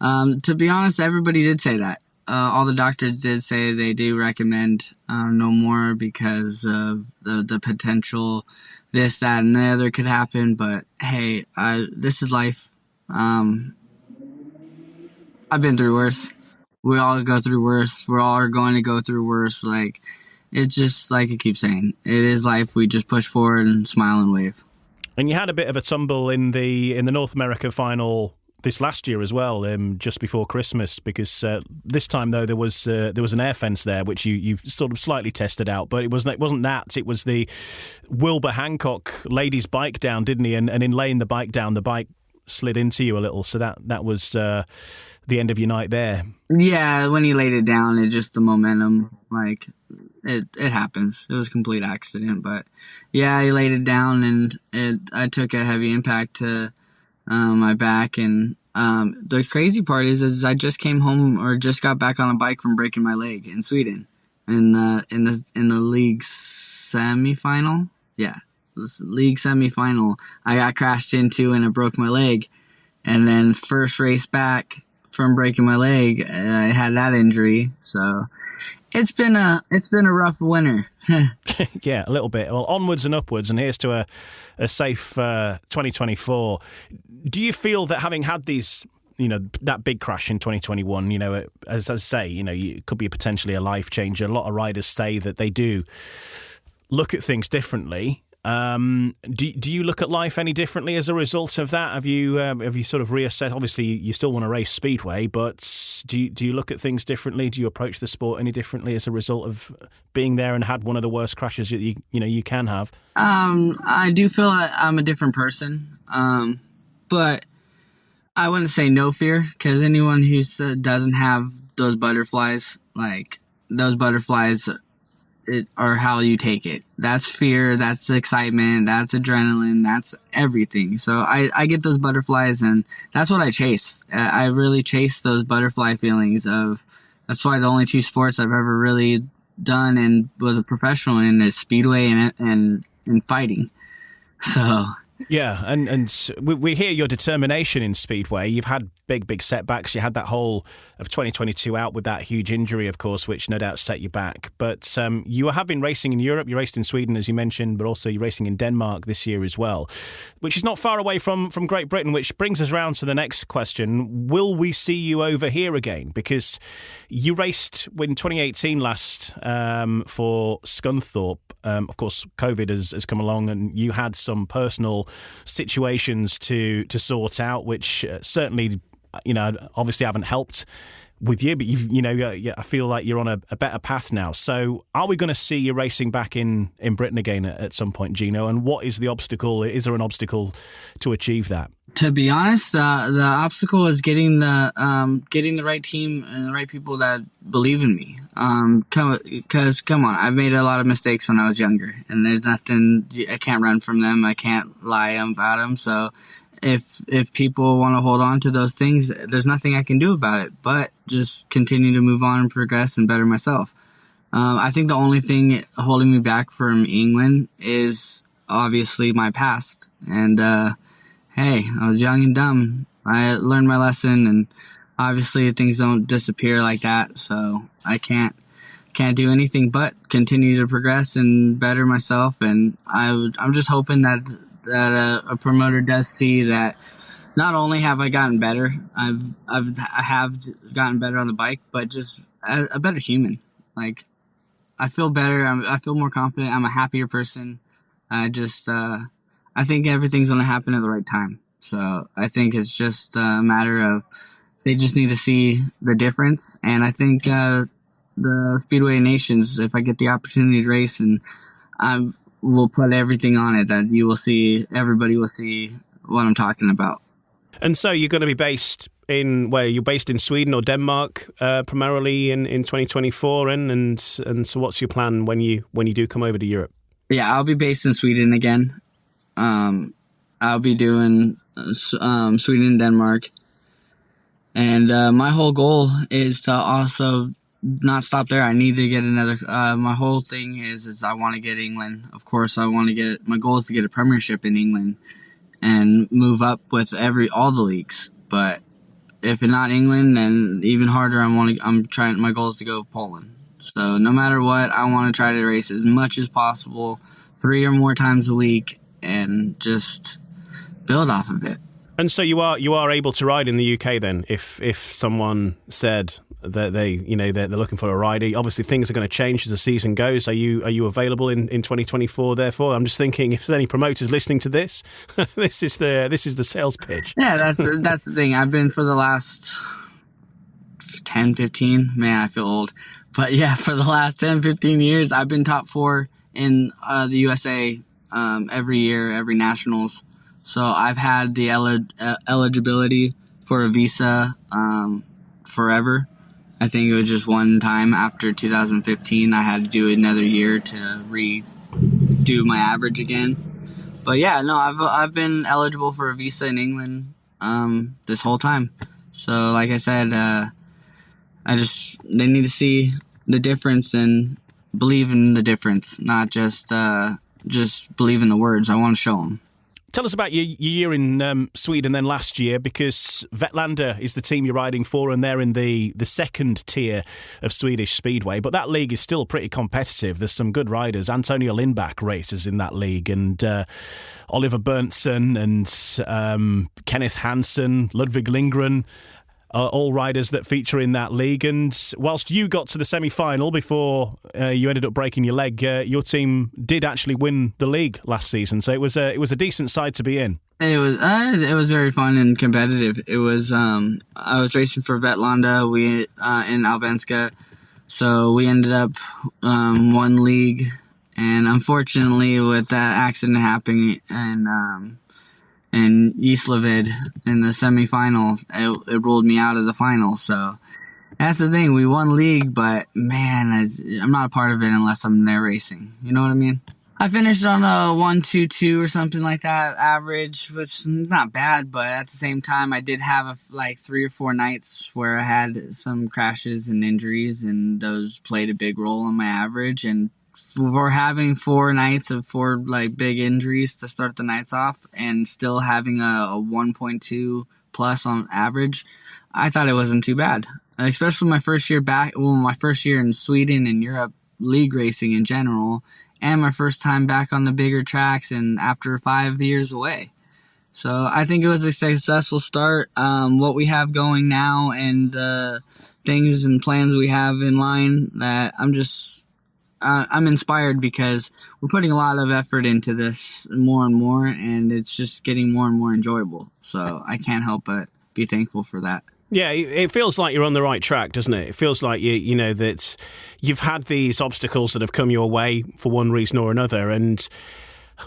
and to be honest, everybody did say that. All the doctors did say they do recommend no more because of the potential this, that, and the other could happen. But hey, this is life. I've been through worse. We all go through worse. We're all going to go through worse. Like, it's just like I keep saying, it is life. We just push forward and smile and wave. And you had a bit of a tumble in the North America final this last year as well, just before Christmas, because this time though there was an air fence there which you sort of slightly tested out, but it wasn't that. It was the Wilbur Hancock laid his bike down, didn't he? And in laying the bike down, the bike slid into you a little. So that was the end of your night there. Yeah, when he laid it down, it just the momentum, like it happens. It was a complete accident, but yeah, he laid it down, and I took a heavy impact to my back, and the crazy part is I just came home or just got back on a bike from breaking my leg in Sweden, in the league semifinal. Yeah, league semifinal. I got crashed into and I broke my leg, and then first race back from breaking my leg, I had that injury. So it's been a rough winter. Yeah, a little bit. Well, onwards and upwards, and here's to a safe 2024. Do you feel that having had these, that big crash in 2021, as I say, it could be potentially a life changer. A lot of riders say that they do look at things differently. Do you look at life any differently as a result of that? Have you sort of reassessed? Obviously, you still want to race Speedway, but do you look at things differently? Do you approach the sport any differently as a result of being there and had one of the worst crashes that you can have? I do feel like I'm a different person, but I wouldn't say no fear, because anyone who doesn't have those butterflies, like those butterflies are how you take it. That's fear, that's excitement, that's adrenaline, that's everything. So I get those butterflies, and that's what I chase. I really chase those butterfly feelings that's why the only two sports I've ever really done and was a professional in is Speedway and fighting. So yeah, and we hear your determination in Speedway. You've had big setbacks. You had that whole of 2022 out with that huge injury, of course, which no doubt set you back. But you have been racing in Europe. You raced in Sweden, as you mentioned, but also you're racing in Denmark this year as well, which is not far away from Great Britain, which brings us round to the next question. Will we see you over here again? Because you raced in 2018 last for Scunthorpe. Of course, COVID has come along, and you had some personal situations to sort out, which certainly, obviously haven't helped with you, but I feel like you're on a better path now. So are we going to see you racing back in Britain again at some point, Gino? And what is the obstacle? Is there an obstacle to achieve that? To be honest, the obstacle is getting the right team and the right people that believe in me. Because come on, I've made a lot of mistakes when I was younger, and there's nothing, I can't run from them. I can't lie about them. So if people want to hold on to those things, there's nothing I can do about it, but just continue to move on and progress and better myself. I think the only thing holding me back from England is obviously my past. And, hey, I was young and dumb. I learned my lesson, and obviously things don't disappear like that. So I can't do anything but continue to progress and better myself. And I'm just hoping that a promoter does see that not only have I gotten better, I have gotten better on the bike, but just a better human. Like, I feel better. I feel more confident. I'm a happier person. I think everything's going to happen at the right time. So I think it's just a matter of they just need to see the difference. And I think the Speedway Nations, if I get the opportunity to race, and I will put everything on it, that you will see, everybody will see what I'm talking about. And so you're going to be based in where you're based in Sweden or Denmark primarily in 2024, and so what's your plan when you do come over to Europe? Yeah, I'll be based in Sweden again. I'll be doing Sweden and Denmark. And my whole goal is to also not stop there. I need to get another. My whole thing is I want to get England. Of course, my goal is to get a premiership in England and move up with all the leagues. But if it's not England, then even harder. My goal is to go Poland. So no matter what, I want to try to race as much as possible, 3 or more times a week, and just build off of it. And so you are able to ride in the UK then, if someone said that they're looking for a rider. Obviously things are going to change as the season goes. Are you available in 2024 therefore? I'm just thinking if there's any promoters listening to this, this is the sales pitch. Yeah, that's the thing. I've been for the last 10, 15, man, I feel old. But yeah, for the last 10, 15 years, I've been top 4 in the USA every year, every nationals. So I've had the eligibility for a visa forever. I think it was just one time after 2015 I had to do another year to redo my average again. But yeah, no, I've been eligible for a visa in England this whole time. So like I said, they need to see the difference and believe in the difference, not just believe in the words. I want to show them. Tell us about your year in Sweden then last year, because Vetlanda is the team you're riding for, and they're in the second tier of Swedish Speedway. But that league is still pretty competitive. There's some good riders. Antonio Lindbach races in that league, and Oliver Berntsen and Kenneth Hansen, Ludwig Lindgren, all riders that feature in that league. And whilst you got to the semi-final before you ended up breaking your leg, your team did actually win the league last season. So it was a decent side to be in. It was very fun and competitive. It was I was racing for Vetlanda in Alvenska, so we ended up one league, and unfortunately with that accident happening and Gislaved in the semifinals, it ruled me out of the final. So that's the thing. We won league, but man, I'm not a part of it unless I'm there racing. You know what I mean? I finished on a 1-2-2 or something like that average, which is not bad, but at the same time, I did have 3 or 4 nights where I had some crashes and injuries, and those played a big role in my average. And for having 4 nights of 4 big injuries to start the nights off and still having a 1.2 plus on average, I thought it wasn't too bad. Especially my first year my first year in Sweden and Europe league racing in general, and my first time back on the bigger tracks and after 5 years away. So I think it was a successful start. What we have going now and the things and plans we have in line, that I'm inspired because we're putting a lot of effort into this more and more, and it's just getting more and more enjoyable. So I can't help but be thankful for that. Yeah, it feels like you're on the right track, doesn't it? It feels like you know that you've had these obstacles that have come your way for one reason or another. And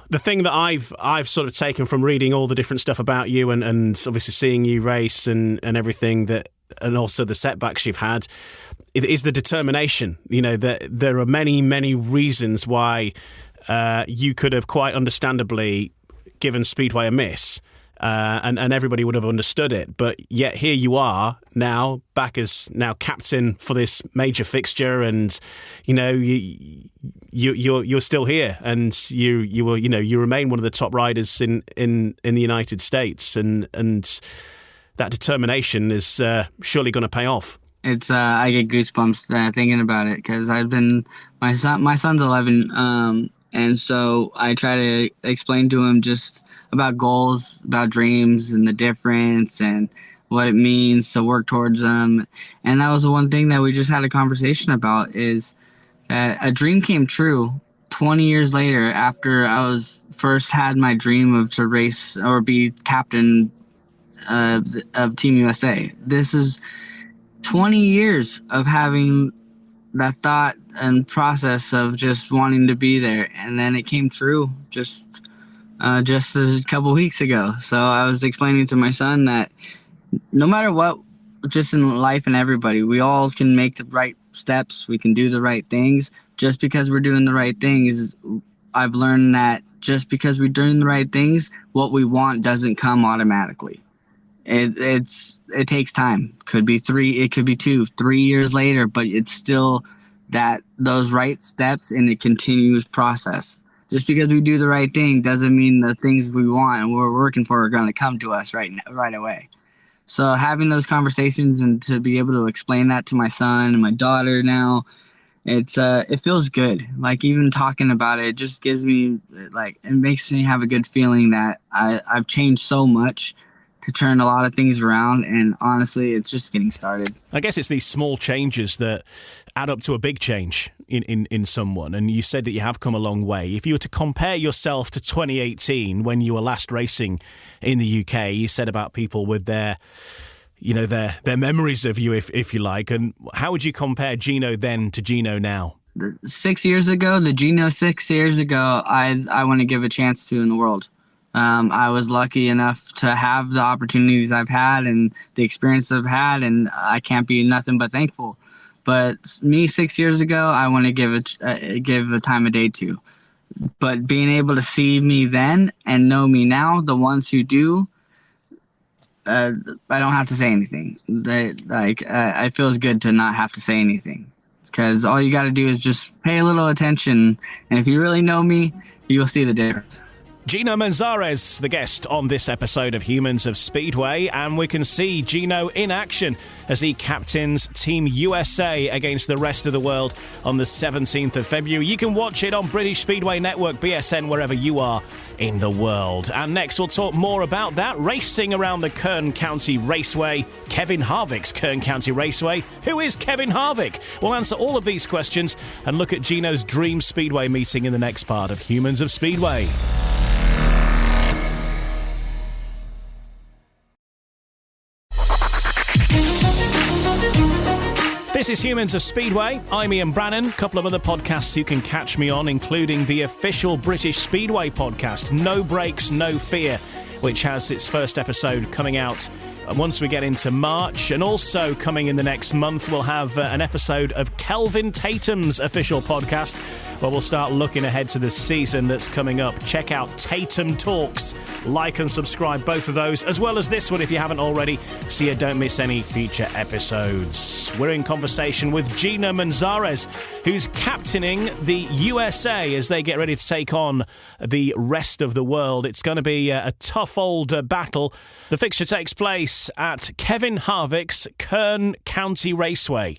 the thing that I've sort of taken from reading all the different stuff about you and obviously seeing you race and everything that, and also the setbacks you've had, it is the determination. You know, that there are many, many reasons why you could have quite understandably given Speedway a miss. And everybody would have understood it, but yet here you are now, back as now captain for this major fixture, and you know you're still here, and you remain one of the top riders in the United States, and that determination is surely going to pay off. It's I get goosebumps thinking about it, because my son's 11, and so I try to explain to him just about goals, about dreams and the difference and what it means to work towards them. And that was the one thing that we just had a conversation about, is that a dream came true 20 years later after I was first had my dream of to race or be captain of Team USA. This is 20 years of having that thought and process of just wanting to be there. And then it came true just just a couple weeks ago. So I was explaining to my son that no matter what, just in life and everybody, we all can make the right steps. We can do the right things. Just because we're doing the right things, I've learned that just because we're doing the right things, what we want doesn't come automatically. It takes time. Could be 3, it could be 2, 3 years later, but it's still those right steps in a continuous process. Just because we do the right thing doesn't mean the things we want and we're working for are going to come to us right away. So having those conversations and to be able to explain that to my son and my daughter now, it feels good. Like even talking about it just gives me it makes me have a good feeling that I've changed so much to turn a lot of things around, and honestly, it's just getting started. I guess it's these small changes that add up to a big change in someone, and you said that you have come a long way. If you were to compare yourself to 2018, when you were last racing in the UK, you said about people with their memories of you, if you like, and how would you compare Gino then to Gino now? 6 years ago, the Gino 6 years ago, I want to give a chance to in the world. I was lucky enough to have the opportunities I've had and the experience I've had, and I can't be nothing but thankful. But me 6 years ago, I want to give a time of day to. But being able to see me then and know me now, the ones who do, I don't have to say anything. It feels good to not have to say anything, because all you got to do is just pay a little attention, and if you really know me, you'll see the difference. Gino Manzares, the guest on this episode of Humans of Speedway, and we can see Gino in action as he captains Team USA against the rest of the world on the 17th of February. You can watch it on British Speedway Network, BSN, wherever you are in the world. And next we'll talk more about that, racing around the Kern County Raceway, Kevin Harvick's Kern County Raceway. Who is Kevin Harvick? We'll answer all of these questions and look at Gino's dream Speedway meeting in the next part of Humans of Speedway. This is Humans of Speedway. I'm Ian Brannan. A couple of other podcasts you can catch me on, including the official British Speedway podcast, No Brakes, No Fear, which has its first episode coming out once we get into March. And also coming in the next month, we'll have an episode of Kelvin Tatum's official podcast, where we'll start looking ahead to the season that's coming up. Check out Tatum Talks. Like and subscribe, both of those, as well as this one if you haven't already, so you don't miss any future episodes. We're in conversation with Gino Manzares, who's captaining the USA as they get ready to take on the rest of the world. It's going to be a tough old battle. The fixture takes place at Kevin Harvick's Kern County Raceway,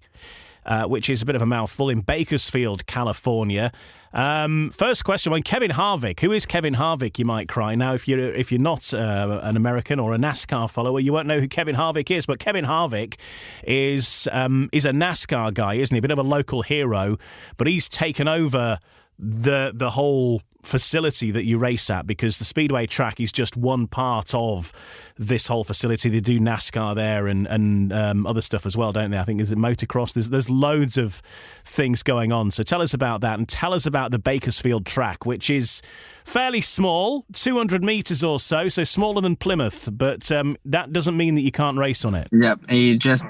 which is a bit of a mouthful, in Bakersfield, California. First question, Kevin Harvick. Who is Kevin Harvick, you might cry? Now, if you're not an American or a NASCAR follower, you won't know who Kevin Harvick is. But Kevin Harvick is a NASCAR guy, isn't he? A bit of a local hero, but he's taken over the whole facility that you race at, because the Speedway track is just one part of this whole facility. They do NASCAR there and other stuff as well, don't they? I think is it motocross. There's loads of things going on. So tell us about that, and tell us about the Bakersfield track, which is fairly small, 200 metres or so smaller than Plymouth, but that doesn't mean that you can't race on it. Yep, he just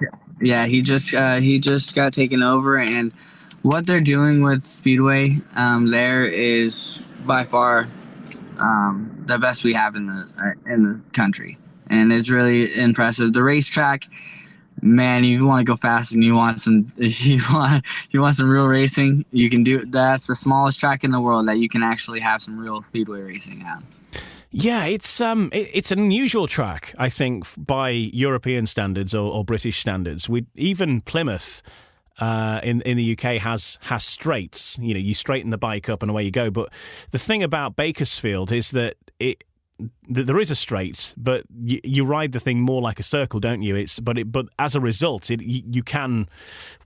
got taken over, and what they're doing with Speedway there is by far the best we have in the country, and it's really impressive. The racetrack, man, if you want to go fast and you want some real racing, you can do. That's the smallest track in the world that you can actually have some real Speedway racing on. Yeah, it's an unusual track, I think, by European standards or British standards. Even Plymouth in the UK has straights. You know, you straighten the bike up and away you go. But the thing about Bakersfield is that there is a straight, but you ride the thing more like a circle, don't you? But as a result, you can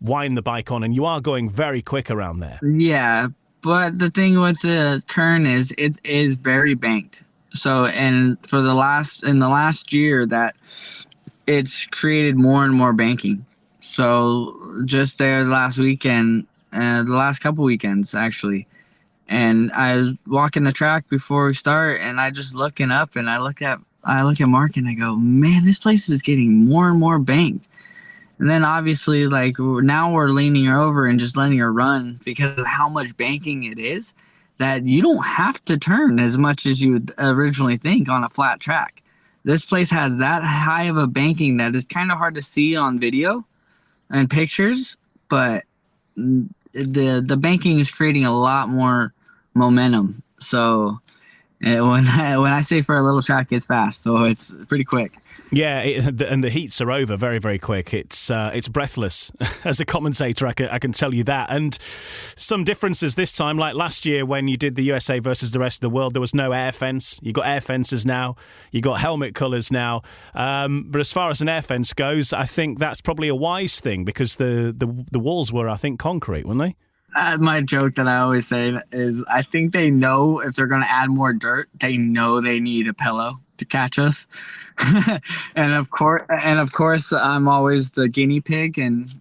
wind the bike on, and you are going very quick around there. Yeah, but the thing with the Kern is it is very banked. So, and in the last year, that it's created more and more banking. So just there last weekend, the last couple weekends actually, And I was walking the track before we start, and I just looking up, and I look at Mark, and I go, man, this place is getting more and more banked. And then obviously, like, now we're leaning her over and just letting her run because of how much banking it is, that you don't have to turn as much as you would originally think on a flat track. This place has that high of a banking that is kind of hard to see on video and pictures, but the banking is creating a lot more momentum. So when I say for a little track, it's fast, so it's pretty quick. Yeah, and the heats are over very, very quick. It's breathless. As a commentator, I can tell you that. And some differences this time, like last year when you did the USA versus the rest of the world, there was no air fence. You got air fences now. You got helmet colours now. But as far as an air fence goes, I think that's probably a wise thing because the walls were, I think, concrete, weren't they? My joke that I always say is I think they know if they're going to add more dirt, they know they need a pillow to catch us. and of course I'm always the guinea pig, and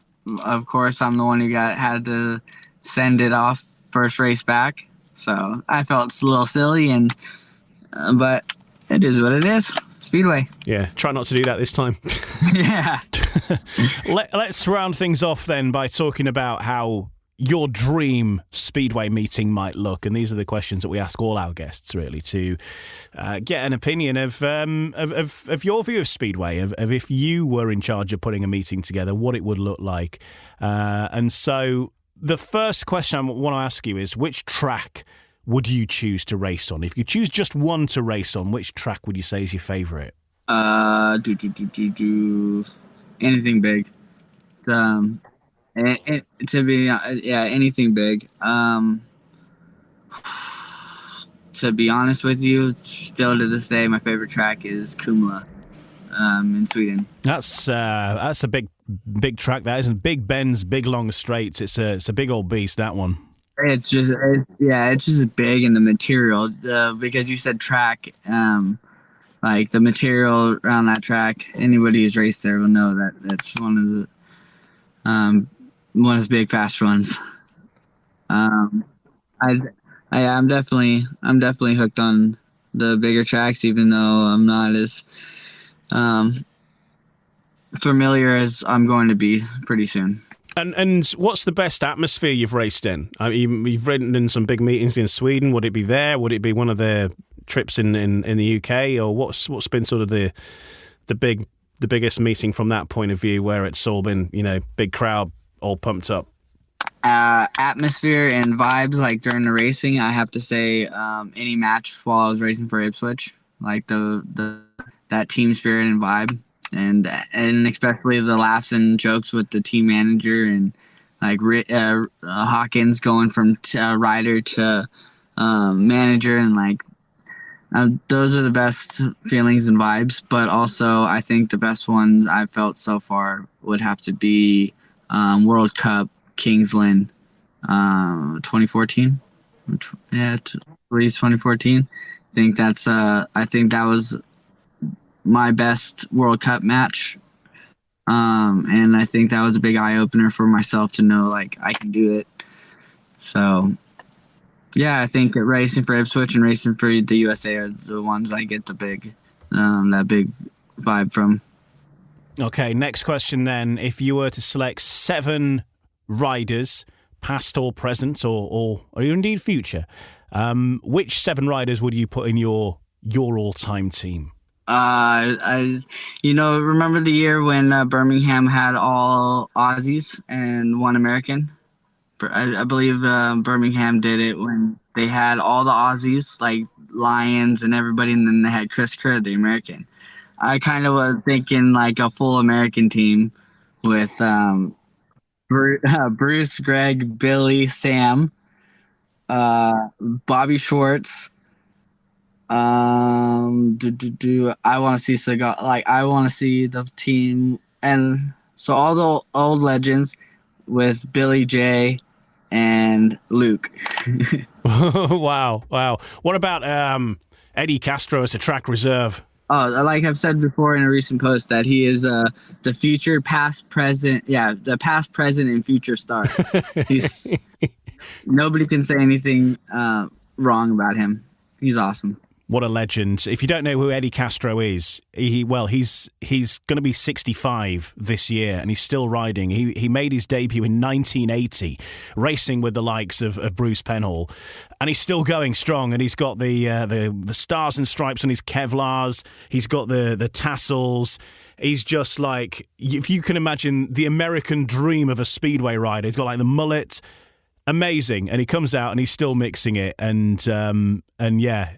of course I'm the one who had to send it off first race back. So I felt a little silly, but it is what it is. Speedway. Yeah, try not to do that this time. Yeah. Let's round things off then by talking about how your dream Speedway meeting might look, and these are the questions that we ask all our guests, really, to get an opinion of your view of Speedway, of if you were in charge of putting a meeting together, what it would look like. And so the first question I want to ask you is, which track would you choose to race on? If you choose just one to race on, which track would you say is your favourite? Anything big. Anything big. To be honest with you, still to this day, my favorite track is Kumla, in Sweden. That's a big track. That isn't Big Bends, big long straights. It's a big old beast, that one. It's just big in the material. Because you said track, like the material around that track. Anybody who's raced there will know that that's one of the big fast runs. I'm definitely hooked on the bigger tracks, even though I'm not as familiar as I'm going to be pretty soon. And what's the best atmosphere you've raced in? I mean, you've ridden in some big meetings in Sweden. Would it be there? Would it be one of the trips in the UK? Or what's been sort of the biggest meeting from that point of view, where it's all been, big crowd, all pumped up? Atmosphere and vibes, like during the racing, I have to say any match while I was racing for Ipswich, like that team spirit and vibe, and especially the laughs and jokes with the team manager and like Hawkins going from rider to manager, and like those are the best feelings and vibes. But also I think the best ones I've felt so far would have to be World Cup Kingsland 2014. Yeah, release 2014. I think that was my best World Cup match. And I think that was a big eye opener for myself to know like I can do it. So yeah, I think racing for Ipswich and racing for the USA are the ones I get the big that big vibe from. Okay, next question then. If you were to select 7 riders, past or present or indeed future, which 7 riders would you put in your all-time team? I remember the year when Birmingham had all Aussies and 1 American? I believe Birmingham did it when they had all the Aussies, like Lions and everybody, and then they had Chris Kerr, the American. I kind of was thinking like a full American team with Bruce, Greg, Billy, Sam, Bobby Schwartz. I want to see Seagal. Like I want to see the team, and so all the old legends with Billy J and Luke. Wow. What about Eddie Castro as a track reserve? Oh, like I've said before in a recent post, that he is the future, past, present. Yeah, the past, present, and future star. He's Nobody can say anything wrong about him. He's awesome. What a legend. If you don't know who Eddie Castro is, he's going to be 65 this year and he's still riding. He made his debut in 1980, racing with the likes of Bruce Penhall, and he's still going strong, and he's got the stars and stripes on his Kevlars, he's got the tassels. He's just like, if you can imagine the American dream of a speedway rider, he's got like the mullet. Amazing, and he comes out and he's still mixing it, and yeah,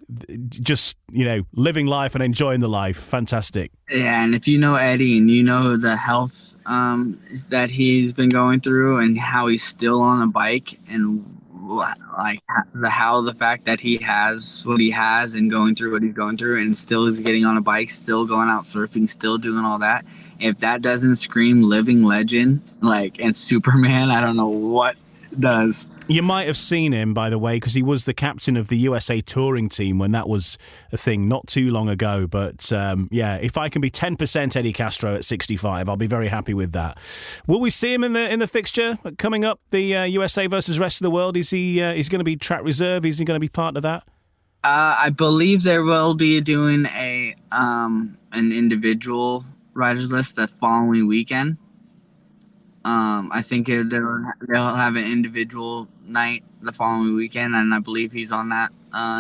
just living life and enjoying the life. Fantastic. Yeah, and if you know Eddie and you know the health that he's been going through and how he's still on a bike, and like the fact that he has what he has and going through what he's going through and still is getting on a bike, still going out surfing, still doing all that. If that doesn't scream living legend and Superman, I don't know what does. You might have seen him, by the way, because he was the captain of the USA touring team when that was a thing not too long ago. But yeah, if I can be 10% Eddie Castro at 65, I'll be very happy with that. Will we see him in the fixture coming up, the USA versus rest of the world? Is he going to be track reserve? Is he going to be part of that? I believe there will be doing an individual riders list the following weekend. I think they'll have an individual night the following weekend, and I believe he's on that.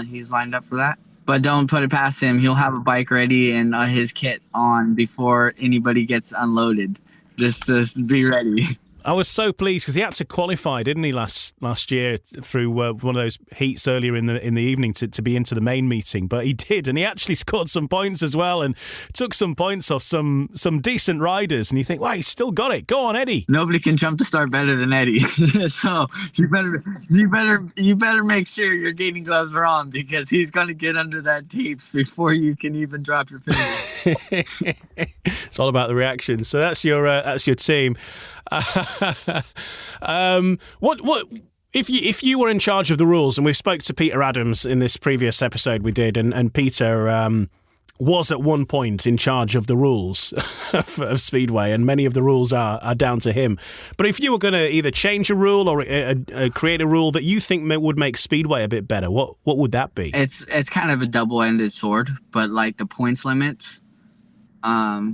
He's lined up for that. But don't put it past him. He'll have a bike ready and his kit on before anybody gets unloaded. Just be ready. I was so pleased because he had to qualify, didn't he, last year through one of those heats earlier in the evening to be into the main meeting. But he did, and he actually scored some points as well, and took some points off some decent riders. And you think, wow, he's still got it. Go on, Eddie. Nobody can jump the start better than Eddie. So you better make sure your gating gloves are on, because he's going to get under that tapes before you can even drop your finger. It's all about the reaction. So that's your team. What if you were in charge of the rules? And we spoke to Peter Adams in this previous episode we did, and Peter was at one point in charge of the rules of Speedway, and many of the rules are down to him. But if you were going to either change a rule or create a rule that you think would make Speedway a bit better, what would that be? It's kind of a double-ended sword, but like the points limits.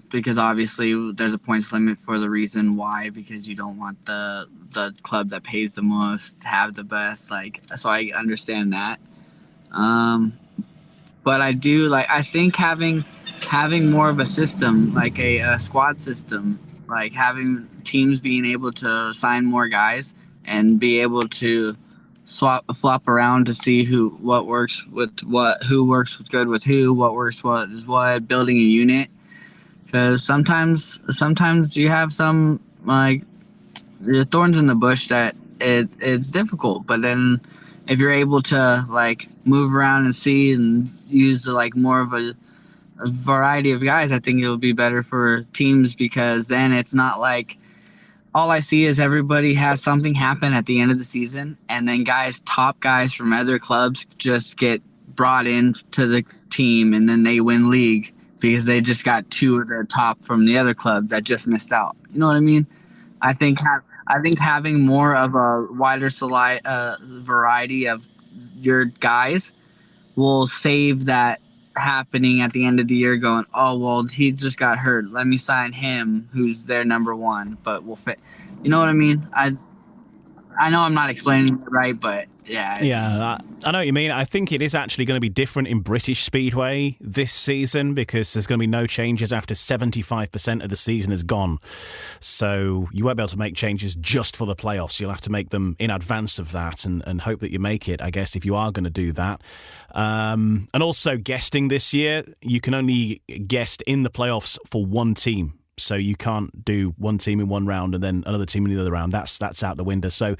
Because obviously there's a points limit for the reason why, because you don't want the club that pays the most to have the best, so I understand that. But I think having more of a system, like a squad system, like having teams being able to sign more guys and be able to flop around to see who works good with who, what works what, building a unit. Because sometimes you have some the thorns in the bush that it's difficult. But then if you're able to move around and see and use more of a variety of guys, I think it'll be better for teams, because then it's not like all I see is everybody has something happen at the end of the season, and then top guys from other clubs just get brought in to the team, and then they win league because they just got two of the top from the other club that just missed out. You know what I mean? I think having more of a wider variety of your guys will save that happening at the end of the year, going, oh, well, he just got hurt, let me sign him, who's their number one, but we'll fit. You know what I mean? I know I'm not explaining it right, but yeah. I know what you mean. I think it is actually going to be different in British Speedway this season, because there's going to be no changes after 75% of the season is gone. So you won't be able to make changes just for the playoffs. You'll have to make them in advance of that and hope that you make it, I guess, if you are going to do that. And also guesting this year, you can only guest in the playoffs for one team. So you can't do one team in one round and then another team in the other round. That's out the window. So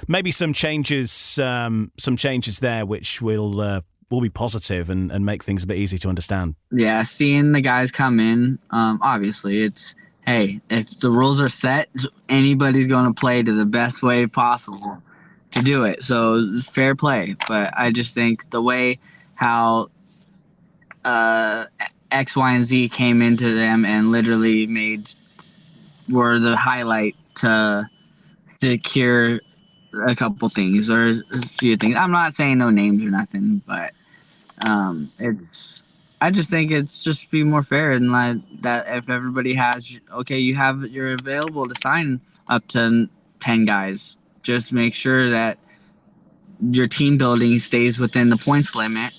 maybe some changes there, which will be positive and make things a bit easier to understand. Yeah, seeing the guys come in, obviously it's, hey, if the rules are set, anybody's going to play to the best way possible to do it. So fair play. But I just think the way how X, Y, and Z came into them and literally were the highlight to secure a couple things or a few things. I'm not saying no names or nothing, but I just think it's just be more fair and like that if everybody you're available to sign up to 10 guys. Just make sure that your team building stays within the points limit,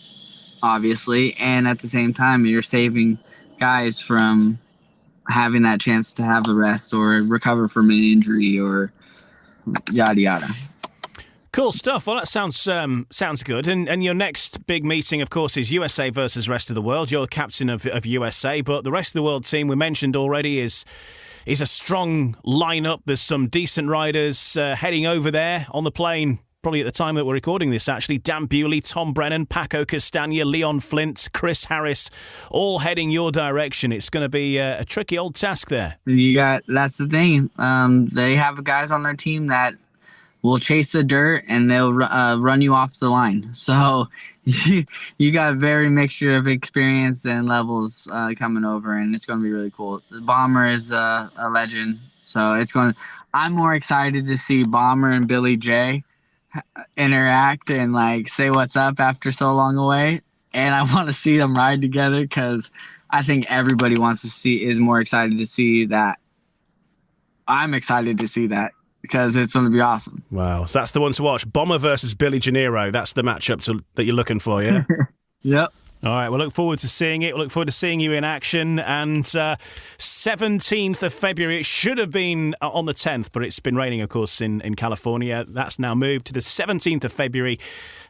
obviously, and at the same time you're saving guys from having that chance to have a rest or recover from an injury or yada yada. Cool stuff. Well, that sounds good. And your next big meeting, of course, is USA versus rest of the world. You're captain of USA, but the rest of the world team we mentioned already is a strong lineup. There's some decent riders heading over there on the plane. Probably at the time that we're recording this, actually. Dan Bewley, Tom Brennan, Paco Castagna, Leon Flint, Chris Harris, all heading your direction. It's going to be a tricky old task there. That's the thing. They have guys on their team that will chase the dirt and they'll run you off the line. So you got a very mixture of experience and levels coming over, and it's going to be really cool. Bomber is a legend, so I'm more excited to see Bomber and Billy J interact and like say what's up after so long away, and I want to see them ride together because I think everybody is more excited to see that. I'm excited to see that because it's going to be awesome. Wow, so that's the one to watch. Bomber versus Billy Gennaro. That's the matchup that you're looking for, yeah? Yep. All right, we'll look forward to seeing it. We'll look forward to seeing you in action. And 17th of February, it should have been on the 10th, but it's been raining, of course, in California. That's now moved to the 17th of February.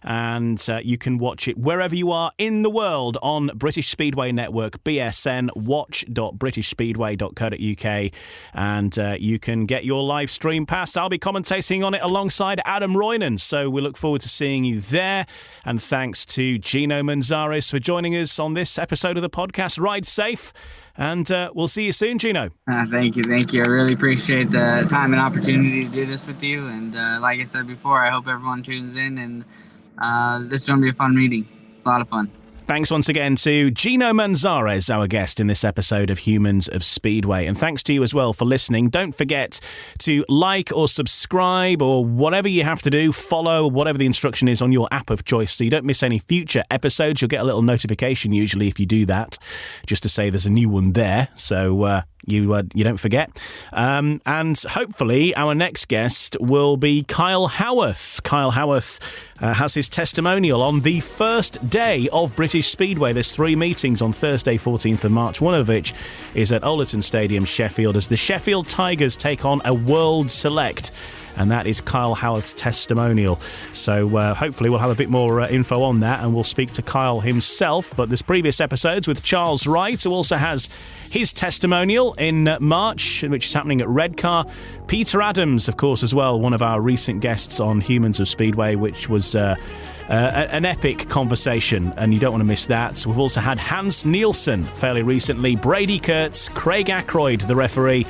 And you can watch it wherever you are in the world on British Speedway Network, BSN, watch.britishspeedway.co.uk. And you can get your live stream pass. I'll be commentating on it alongside Adam Roynan. So we look forward to seeing you there. And thanks to Gino Manzares for joining us on this episode of the podcast. Ride safe, and we'll see you soon, Gino. Thank you. I really appreciate the time and opportunity to do this with you. And like I said before, I hope everyone tunes in, and this is going to be a fun meeting. A lot of fun. Thanks once again to Gino Manzares, our guest in this episode of Humans of Speedway. And thanks to you as well for listening. Don't forget to like or subscribe or whatever you have to do, follow whatever the instruction is on your app of choice so you don't miss any future episodes. You'll get a little notification usually if you do that, just to say there's a new one there. So you don't forget. And hopefully our next guest will be Kyle Howarth. Kyle Howarth has his testimonial on the first day of British Speedway. There's 3 meetings on Thursday, 14th of March, one of which is at Ollerton Stadium, Sheffield, as the Sheffield Tigers take on a World Select. And that is Kyle Howarth's testimonial. So hopefully we'll have a bit more info on that, and we'll speak to Kyle himself. But there's previous episodes with Charles Wright, who also has his testimonial in March, which is happening at Redcar. Peter Adams, of course, as well, one of our recent guests on Humans of Speedway, which was an epic conversation, and you don't want to miss that. We've also had Hans Nielsen fairly recently, Brady Kurtz, Craig Ackroyd, the referee,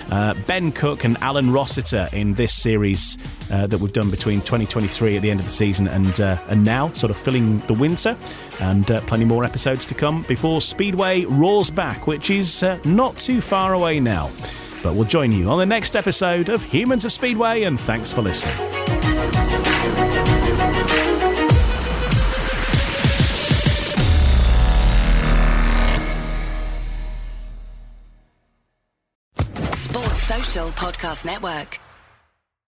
Ben Cook and Alan Rossiter in this series that we've done between 2023 at the end of the season and now, sort of filling the winter, and plenty more episodes to come before Speedway roars back, which is not too far away now. But we'll join you on the next episode of Humans of Speedway, and thanks for listening. Sports Social Podcast Network.